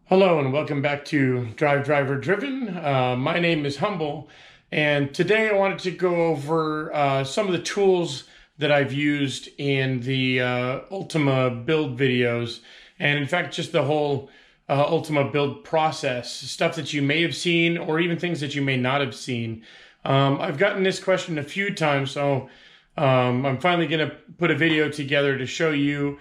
Hello and welcome back to DriveDriverDriven. My name is Humble, and today I wanted to go over some of the tools that I've used in the Ultima build videos, and in fact just the whole Ultima build process, stuff that you may have seen or even things that you may not have seen. I've gotten this question a few times, so I'm finally going to put a video together to show you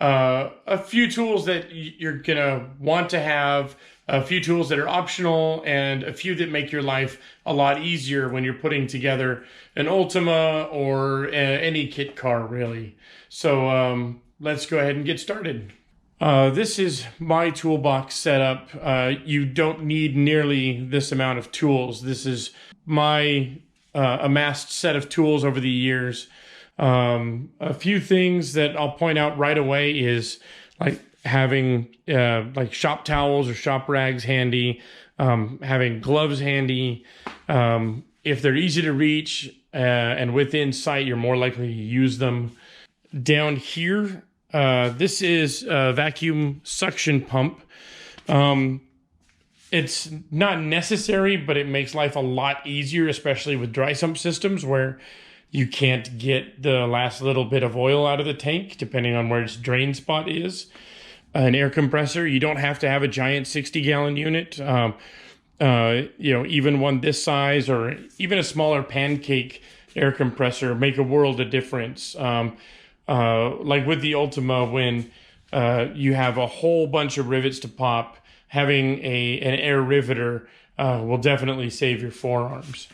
a few tools that you're gonna want to have, a few tools that are optional, and a few that make your life a lot easier when you're putting together an Ultima or any kit car, really. So let's go ahead and get started. This is my toolbox setup. You don't need nearly this amount of tools. This is my amassed set of tools over the years. A few things that I'll point out right away is like having like shop towels or shop rags handy, having gloves handy. If they're easy to reach and within sight, you're more likely to use them. Down here, this is a vacuum suction pump. It's not necessary, but it makes life a lot easier, especially with dry sump systems where you can't get the last little bit of oil out of the tank, depending on where its drain spot is. An air compressor, you don't have to have a giant 60-gallon unit. Even one this size or even a smaller pancake air compressor make a world of difference. Like with the Ultima, when you have a whole bunch of rivets to pop, having an air riveter will definitely save your forearms.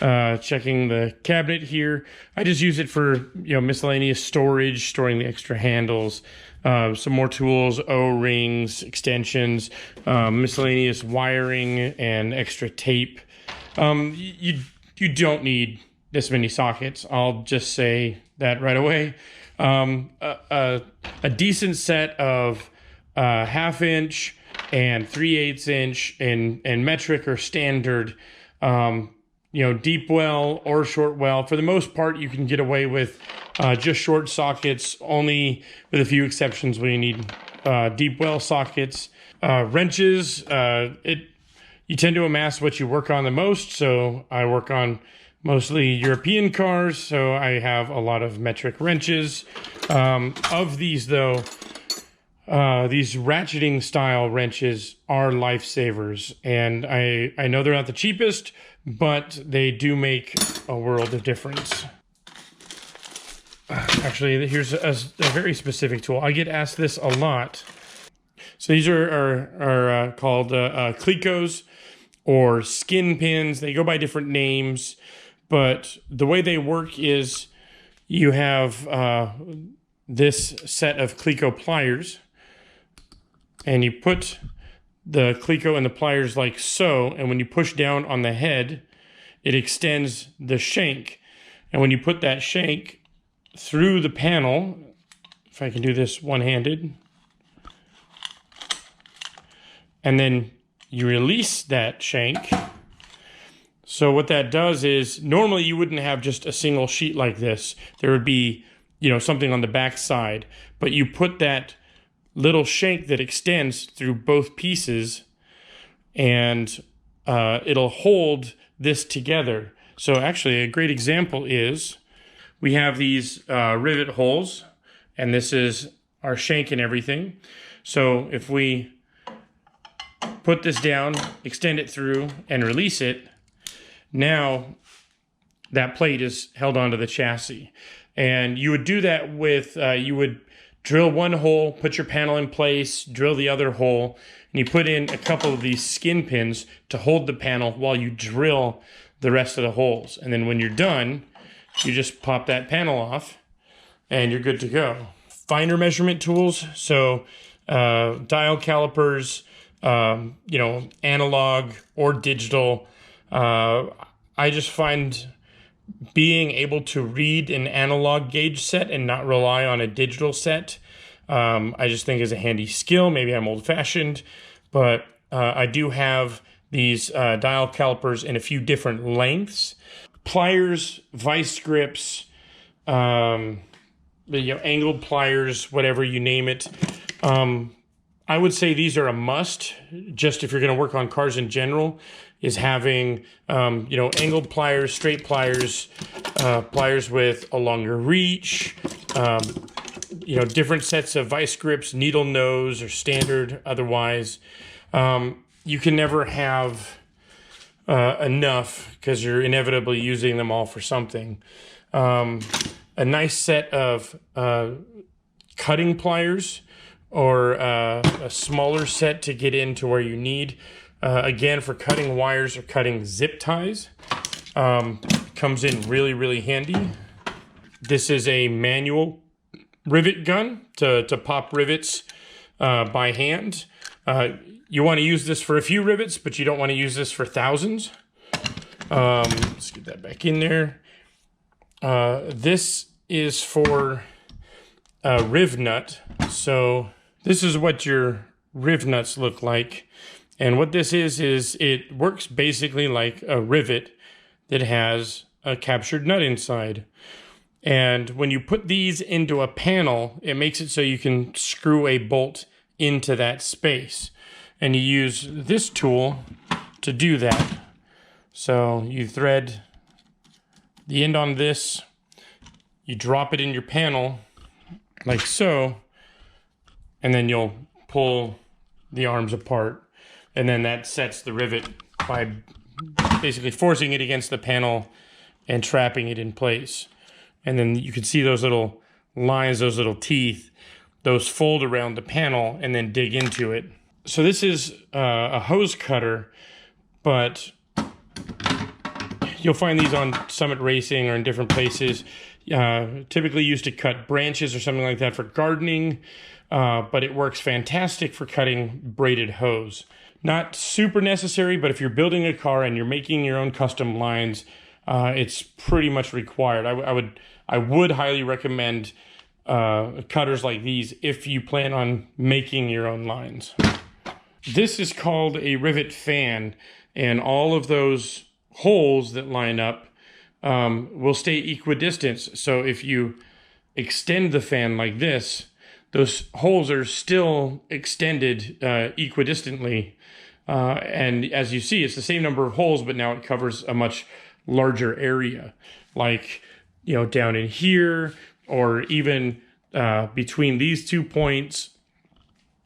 Checking the cabinet here. I just use it for, miscellaneous storage, storing the extra handles, some more tools, O-rings, extensions, miscellaneous wiring, and extra tape. You don't need this many sockets. I'll just say that right away. A decent set of 1/2 inch and 3/8 inch and metric or standard, deep well or short well. For the most part, you can get away with just short sockets, only with a few exceptions when you need deep well sockets. Wrenches, you tend to amass what you work on the most, so I work on mostly European cars, so I have a lot of metric wrenches. Of these, though, these ratcheting style wrenches are lifesavers, and I know they're not the cheapest, but they do make a world of difference. Actually, here's a very specific tool. I get asked this a lot. So these are called Clecos or skin pins. They go by different names, but the way they work is you have this set of Cleco pliers, and you put the Cleco and the pliers like so, and when you push down on the head, it extends the shank. And when you put that shank through the panel, if I can do this one-handed, and then you release that shank. So what that does is, normally you wouldn't have just a single sheet like this. There would be, something on the back side, but you put that little shank that extends through both pieces, and it'll hold this together. So actually a great example is we have these rivet holes, and this is our shank and everything. So if we put this down, extend it through, and release it, now that plate is held onto the chassis. And you would do that with, you would drill one hole, put your panel in place, drill the other hole, and you put in a couple of these skin pins to hold the panel while you drill the rest of the holes. And then when you're done, you just pop that panel off and you're good to go. Finer measurement tools, so dial calipers, analog or digital. I just find being able to read an analog gauge set and not rely on a digital set, I just think is a handy skill. Maybe I'm old-fashioned, but I do have these dial calipers in a few different lengths. Pliers, vice grips, angled pliers, whatever you name it. I would say these are a must, just if you're going to work on cars in general, is having, you know, angled pliers, straight pliers, pliers with a longer reach, you know, different sets of vice grips, needle nose or standard otherwise. You can never have enough because you're inevitably using them all for something. A nice set of cutting pliers, or a smaller set to get into where you need. Again, for cutting wires or cutting zip ties, comes in really, really handy. This is a manual rivet gun to pop rivets by hand. You want to use this for a few rivets, but you don't want to use this for thousands. Let's get that back in there. This is for a riv nut. So this is what your riv nuts look like. And what this is it works basically like a rivet that has a captured nut inside. And when you put these into a panel, it makes it so you can screw a bolt into that space. And you use this tool to do that. So you thread the end on this, you drop it in your panel like so, and then you'll pull the arms apart. And then that sets the rivet by basically forcing it against the panel and trapping it in place. And then you can see those little lines, those little teeth, those fold around the panel and then dig into it. So this is a hose cutter, but you'll find these on Summit Racing or in different places. Typically used to cut branches or something like that for gardening, but it works fantastic for cutting braided hose. Not super necessary, but if you're building a car and you're making your own custom lines, it's pretty much required. I would highly recommend cutters like these if you plan on making your own lines. This is called a Rivet Fan, and all of those holes that line up will stay equidistant. So if you extend the fan like this, those holes are still extended equidistantly. And as you see, it's the same number of holes, but now it covers a much larger area. Like, you know, down in here, or even between these 2 points,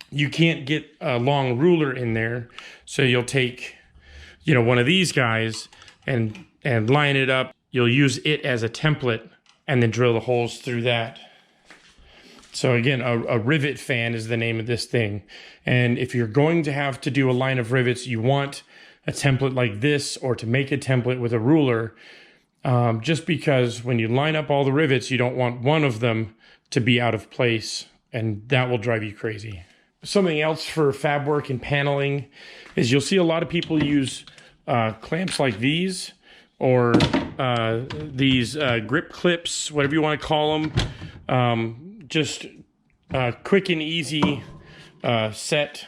you can't get a long ruler in there. So you'll take, you know, one of these guys and line it up. You'll use it as a template and then drill the holes through that. So again, a rivet fan is the name of this thing. And if you're going to have to do a line of rivets, you want a template like this, or to make a template with a ruler, just because when you line up all the rivets, you don't want one of them to be out of place, and that will drive you crazy. Something else for fab work and paneling is you'll see a lot of people use clamps like these, or these grip clips, whatever you want to call them. Just quick and easy set,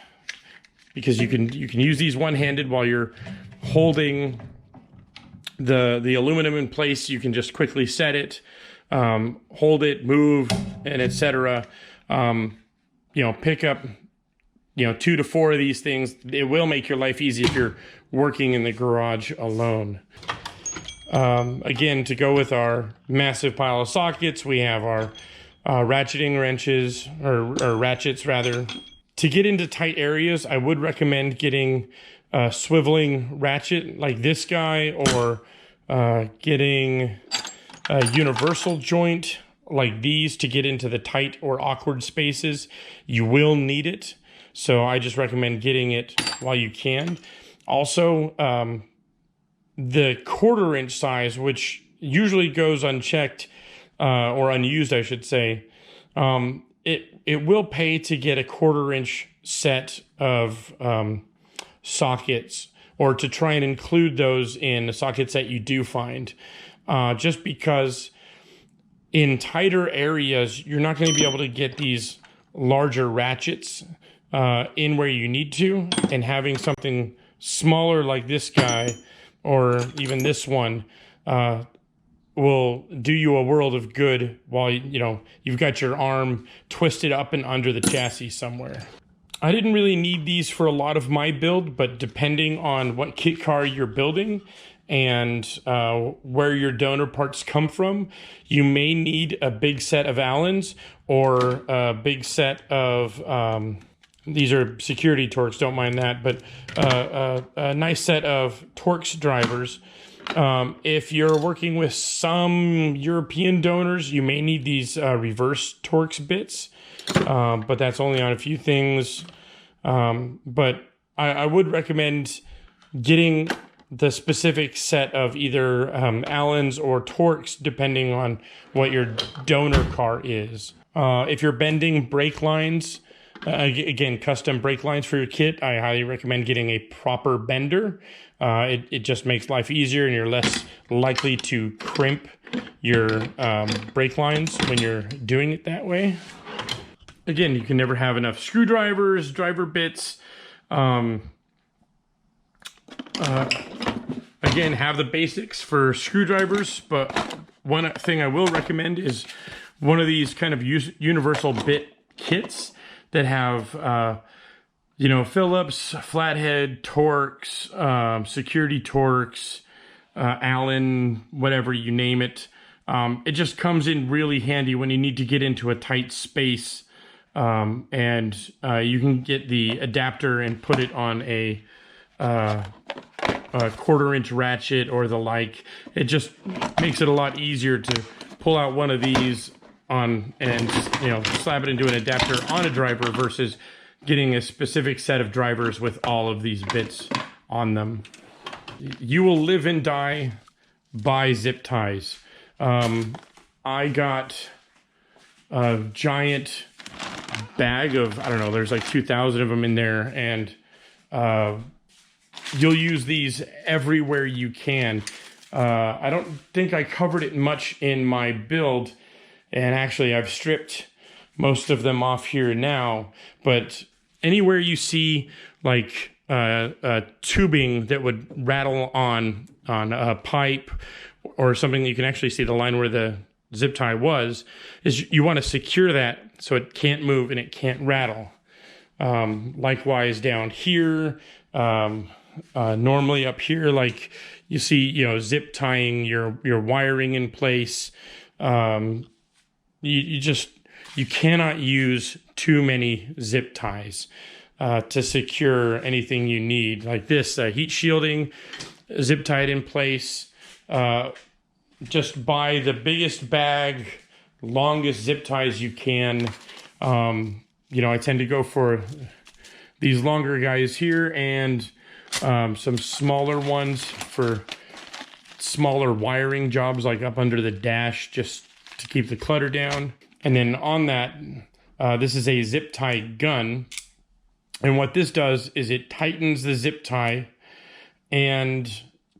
because you can use these one-handed while you're holding the aluminum in place. You can just quickly set it, hold it, move, and etc. You know, pick up, you know, 2 to 4 of these things. It will make your life easy if you're working in the garage alone. Again, to go with our massive pile of sockets, we have our ratcheting wrenches, or ratchets rather. To get into tight areas, I would recommend getting a swiveling ratchet like this guy, or getting a universal joint like these to get into the tight or awkward spaces. You will need it, so I just recommend getting it while you can. Also, the 1/4 inch size, which usually goes unchecked, or unused, I should say, it will pay to get a 1/4 inch set of sockets, or to try and include those in the sockets that you do find, just because in tighter areas, you're not going to be able to get these larger ratchets in where you need to, and having something smaller like this guy, or even this one, will do you a world of good while, you know, you've got your arm twisted up and under the chassis somewhere. I didn't really need these for a lot of my build, but depending on what kit car you're building and where your donor parts come from, you may need a big set of Allens or a big set of, these are security Torx, don't mind that, but a nice set of Torx drivers. If you're working with some European donors, you may need these reverse Torx bits, but that's only on a few things. But I would recommend getting the specific set of either Allens or Torx, depending on what your donor car is. If you're bending brake lines, again, custom brake lines for your kit, I highly recommend getting a proper bender. It just makes life easier, and you're less likely to crimp your brake lines when you're doing it that way. Again, you can never have enough screwdrivers, driver bits. Again, have the basics for screwdrivers, but one thing I will recommend is one of these kind of universal bit kits that have Phillips, flathead, Torx, security Torx, Allen, whatever you name it. It just comes in really handy when you need to get into a tight space, and you can get the adapter and put it on a 1/4-inch ratchet or the like. It just makes it a lot easier to pull out one of these on and slap it into an adapter on a driver versus getting a specific set of drivers with all of these bits on them. You will live and die by zip ties. I got a giant bag of, I don't know, there's like 2,000 of them in there, and you'll use these everywhere you can. I don't think I covered it much in my build, and actually I've stripped most of them off here now, but anywhere you see like tubing that would rattle on a pipe or something, you can actually see the line where the zip tie was, is you want to secure that so it can't move and it can't rattle. Likewise down here, normally up here, like you see, zip tying your wiring in place. You cannot use too many zip ties to secure anything you need. Like this, heat shielding, zip tied in place. Just buy the biggest bag, longest zip ties you can. I tend to go for these longer guys here and some smaller ones for smaller wiring jobs, like up under the dash, just to keep the clutter down. And then on that, this is a zip tie gun. And what this does is it tightens the zip tie and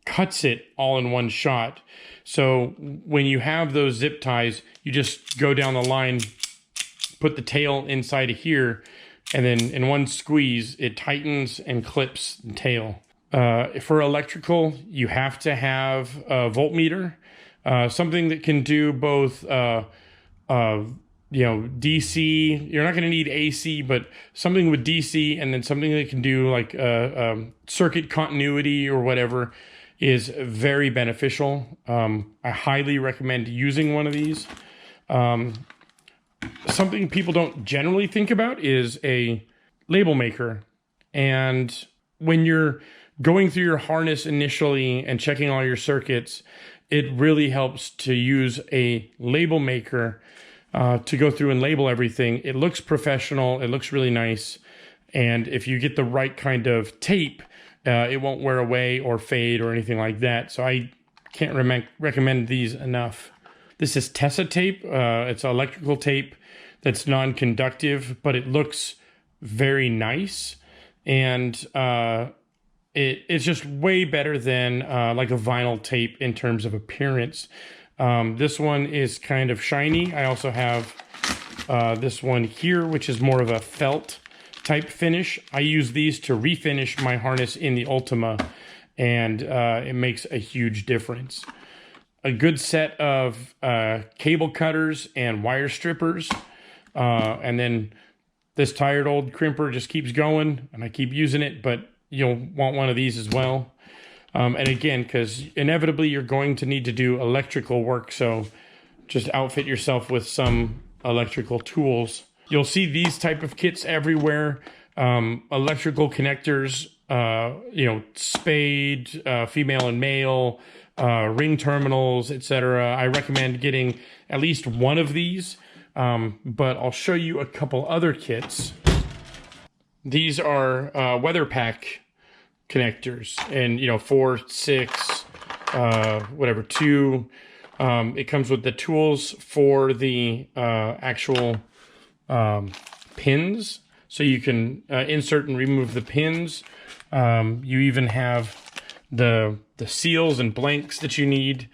cuts it all in one shot. So when you have those zip ties, you just go down the line, put the tail inside of here, and then in one squeeze, it tightens and clips the tail. For electrical, you have to have a voltmeter, something that can do both DC. You're not going to need AC, but something with DC, and then something that can do like circuit continuity or whatever is very beneficial. I highly recommend using one of these. Something people don't generally think about is a label maker. And when you're going through your harness initially and checking all your circuits, it really helps to use a label maker to go through and label everything. It looks professional. It looks really nice. And if you get the right kind of tape, it won't wear away or fade or anything like that. So I can't recommend these enough. This is Tessa tape. It's electrical tape that's non-conductive, but it looks very nice. And it's just way better than like a vinyl tape in terms of appearance. This one is kind of shiny. I also have this one here, which is more of a felt type finish. I use these to refinish my harness in the Ultima, and it makes a huge difference. A good set of cable cutters and wire strippers, and then this tired old crimper just keeps going, and I keep using it, but you'll want one of these as well. And again, because inevitably you're going to need to do electrical work, so just outfit yourself with some electrical tools. You'll see these type of kits everywhere. Electrical connectors, spade, female and male, ring terminals, etc. I recommend getting at least one of these, but I'll show you a couple other kits. These are weather pack connectors, and 4, 6, whatever, 2. It comes with the tools for the actual pins, so you can insert and remove the pins. You even have the seals and blanks that you need.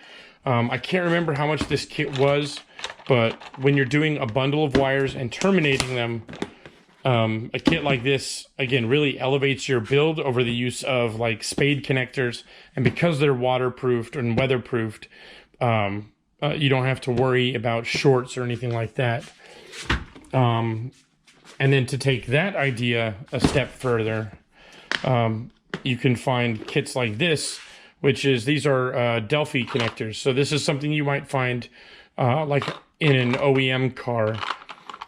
I can't remember how much this kit was, but when you're doing a bundle of wires and terminating them, a kit like this, again, really elevates your build over the use of like spade connectors. And because they're waterproofed and weatherproofed, you don't have to worry about shorts or anything like that. And then to take that idea a step further, you can find kits like this, these are Delphi connectors. So this is something you might find like in an OEM car.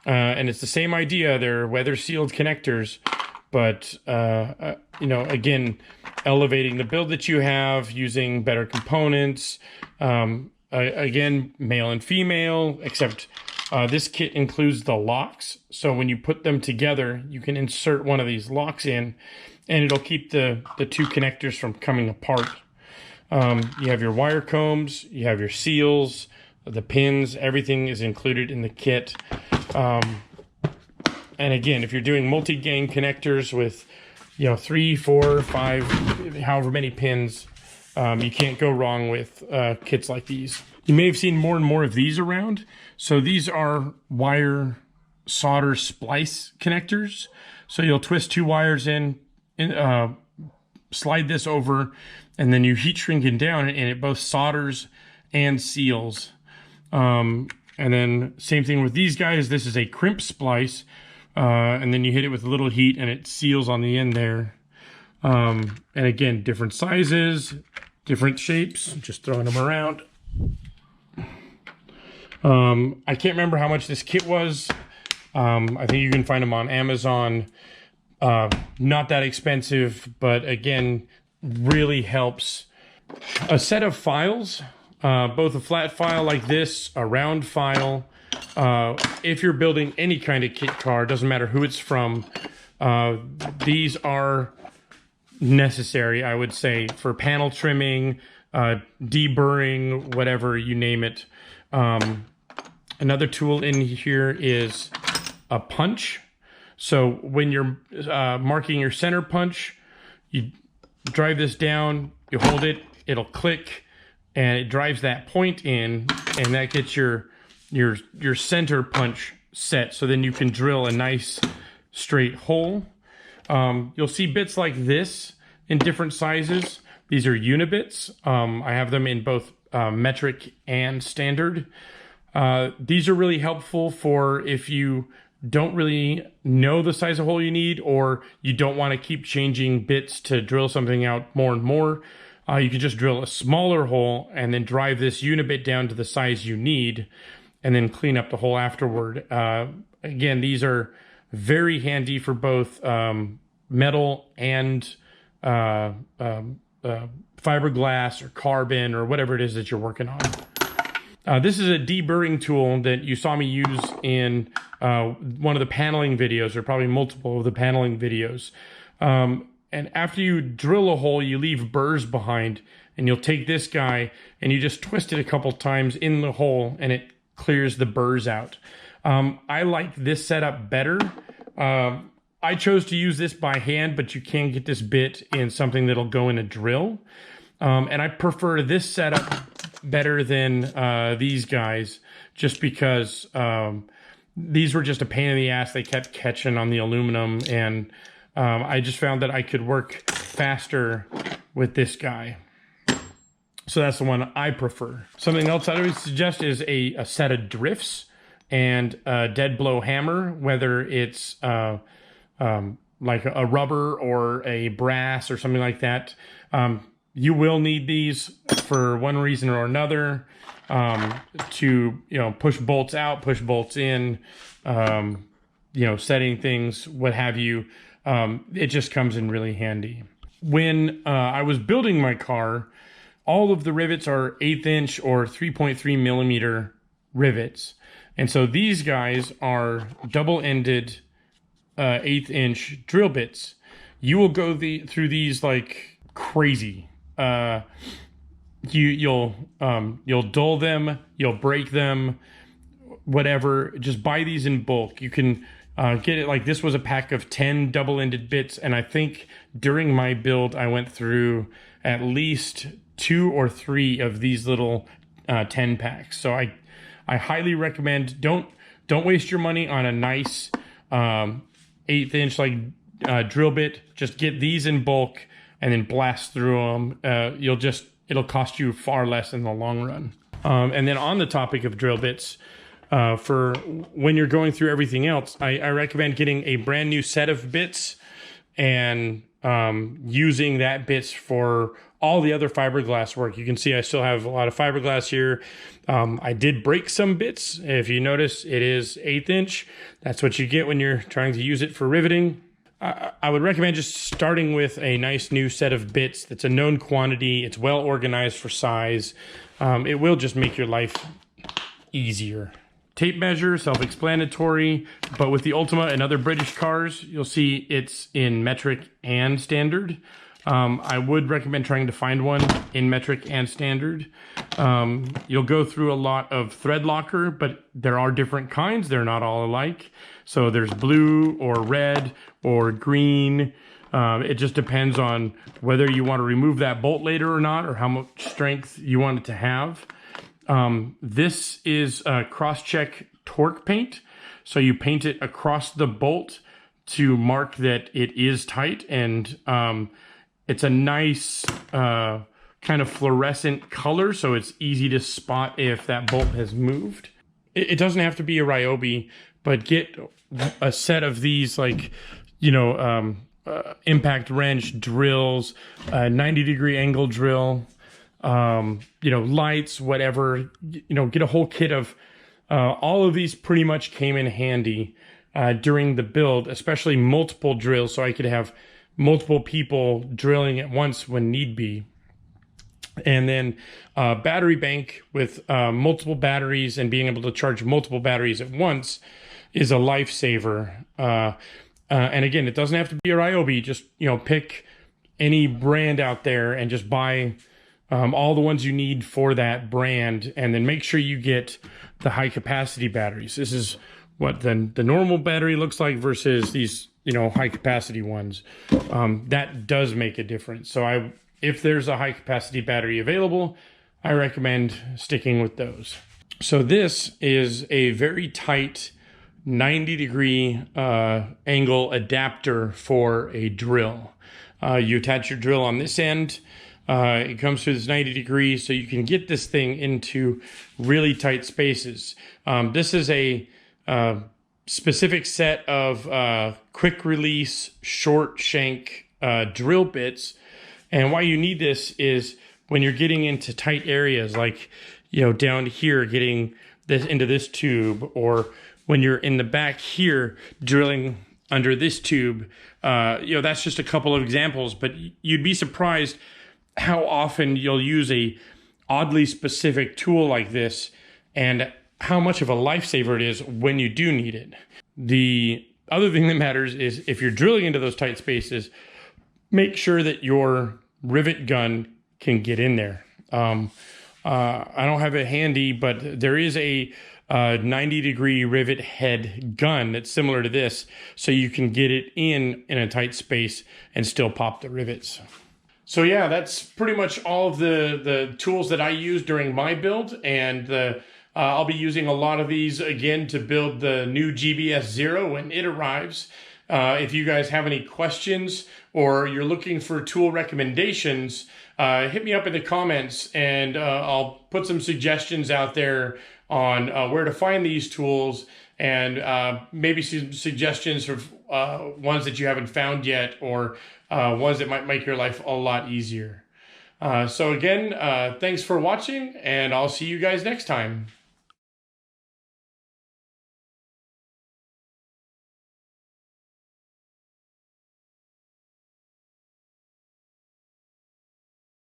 And it's the same idea. They're weather sealed connectors, but again, elevating the build that you have using better components. Again, male and female, except this kit includes the locks. So when you put them together, you can insert one of these locks in, and it'll keep the two connectors from coming apart. You have your wire combs, you have your seals, the pins, everything is included in the kit. And again, if you're doing multi-gang connectors with, 3, 4, 5, however many pins, you can't go wrong with kits like these. You may have seen more and more of these around. So these are wire solder splice connectors. So you'll twist 2 wires in, slide this over, and then you heat shrink it down, and it both solders and seals. And then same thing with these guys. This is a crimp splice, and then you hit it with a little heat and it seals on the end there. And again, different sizes, different shapes, just throwing them around. I can't remember how much this kit was. I think you can find them on Amazon. Not that expensive, but again, really helps. A set of files, both a flat file like this, a round file. If you're building any kind of kit car, doesn't matter who it's from, these are necessary, I would say, for panel trimming, deburring, whatever, you name it. Another tool in here is a punch. So when you're marking your center punch, you drive this down, you hold it, it'll click, and it drives that point in, and that gets your center punch set. So then you can drill a nice straight hole. You'll see bits like this in different sizes. These are unibits. I have them in both metric and standard. These are really helpful for if you don't really know the size of hole you need, or you don't want to keep changing bits to drill something out more and more. You can just drill a smaller hole and then drive this unibit down to the size you need, and then clean up the hole afterward. Again, these are very handy for both metal and fiberglass or carbon or whatever it is that you're working on. This is a deburring tool that you saw me use in one of the paneling videos, or probably multiple of the paneling videos. And after you drill a hole, you leave burrs behind, and you'll take this guy and you just twist it a couple times in the hole, and it clears the burrs out. I like this setup better. I chose to use this by hand, but you can get this bit in something that'll go in a drill. And I prefer this setup better than these guys, just because these were just a pain in the ass. They kept catching on the aluminum, and I just found that I could work faster with this guy. So that's the one I prefer. Something else I would suggest is a set of drifts. and a dead blow hammer, whether it's like a rubber or a brass or something like that. You will need these for one reason or another, to, push bolts out, push bolts in, setting things, what have you. It just comes in really handy. When I was building my car, all of the rivets are 1/8 inch or 3.3 millimeter rivets. And so these guys are double-ended 1/8 inch drill bits. You will go through these like crazy. You'll dull them, you'll break them, whatever. Just buy these in bulk. You can get it, like this was a pack of 10 double-ended bits, and I think during my build I went through at least 2 or 3 of these little 10 packs. So I highly recommend, don't waste your money on a nice 1/8 inch like drill bit. Just get these in bulk and then blast through them. It'll cost you far less in the long run. And then on the topic of drill bits, for when you're going through everything else, I recommend getting a brand new set of bits and using that bits for all the other fiberglass work. You can see I still have a lot of fiberglass here. I did break some bits. If you notice, it is 1/8 inch. That's what you get when you're trying to use it for riveting. I would recommend just starting with a nice new set of bits that's a known quantity. It's well organized for size. It will just make your life easier. Tape measure, self-explanatory, but with the Ultima and other British cars, you'll see it's in metric and standard. I would recommend trying to find one in metric and standard. You'll go through a lot of thread locker, but there are different kinds. They're not all alike. So there's blue or red or green. It just depends on whether you want to remove that bolt later or not, or how much strength you want it to have. This is a cross-check torque paint. So you paint it across the bolt to mark that it is tight, and it's a nice kind of fluorescent color, so it's easy to spot if that bolt has moved. It doesn't have to be a Ryobi, but get a set of these, like, impact wrench drills, 90-degree angle drill, lights, whatever. Get a whole kit of all of these. Pretty much came in handy during the build, especially multiple drills, so I could have multiple people drilling at once when need be. And then battery bank with multiple batteries, and being able to charge multiple batteries at once is a lifesaver. And again, it doesn't have to be a Ryobi. Just, pick any brand out there and just buy all the ones you need for that brand, and then make sure you get the high capacity batteries. This is what the normal battery looks like versus these, high capacity ones. That does make a difference. So if there's a high capacity battery available, I recommend sticking with those. So this is a very tight 90-degree angle adapter for a drill. You attach your drill on this end. It comes through this 90 degrees, so you can get this thing into really tight spaces. This is a specific set of quick release, short shank drill bits. And why you need this is when you're getting into tight areas, like, down here, getting this into this tube, or when you're in the back here drilling under this tube. That's just a couple of examples, but you'd be surprised how often you'll use a oddly specific tool like this, and how much of a lifesaver it is when you do need it. The other thing that matters is, if you're drilling into those tight spaces, make sure that your rivet gun can get in there. I don't have it handy, but there is a 90-degree rivet head gun that's similar to this, so you can get it in a tight space and still pop the rivets. So yeah, that's pretty much all of the tools that I use during my build, and I'll be using a lot of these again to build the new GBS 0 when it arrives. If you guys have any questions, or you're looking for tool recommendations, hit me up in the comments, and I'll put some suggestions out there on where to find these tools, and maybe some suggestions of ones that you haven't found yet, or ones that might make your life a lot easier. So again, thanks for watching, and I'll see you guys next time.